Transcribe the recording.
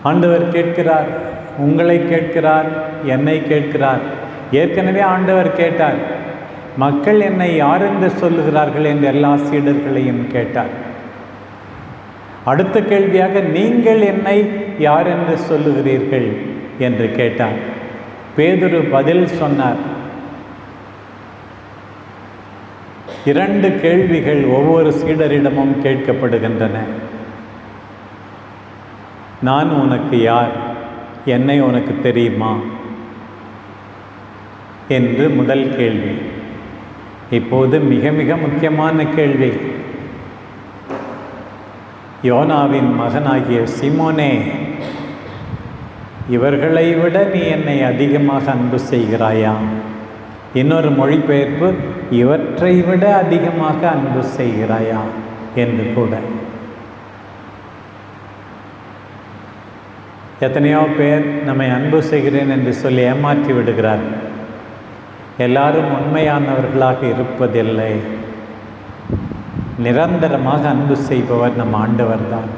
ஆண்டவர் கேட்கிறார், உங்களை கேட்கிறார், என்னை கேட்கிறார். ஏற்கனவே ஆண்டவர் கேட்டார், மக்கள் என்னை யார் என்று சொல்லுகிறார்கள் என்று எல்லா சீடர்களையும் கேட்டார். அடுத்த கேள்வியாக நீங்கள் என்னை யார் என்று சொல்லுகிறீர்கள் என்று கேட்டார். பேதுரு பதில் சொன்னார். 2 கேள்விகள் ஒவ்வொரு சீடரிடமும் கேட்கப்படுகின்றன. நான் உனக்கு யார், என்னை உனக்கு தெரியுமா என்று முதல் கேள்வி. இப்போது மிக மிக முக்கியமான கேள்வி. யோனாவின் மகனாகிய சீமோனே, இவர்களை விட நீ என்னை அதிகமாக அன்பு செய்கிறாயா? இன்னொரு மொழிபெயர்ப்பு, இவற்றை விட அதிகமாக அன்பு செய்கிறாயா என்று கூட. எத்தனையோ பேர் நம்மை அன்பு செய்கிறேன் என்று சொல்லி ஏமாற்றி விடுகிறார். எல்லாரும் உண்மையானவர்களாக இருப்பதில்லை. நிரந்தரமாக அன்பு செய்பவர் நம் ஆண்டவர் தான்.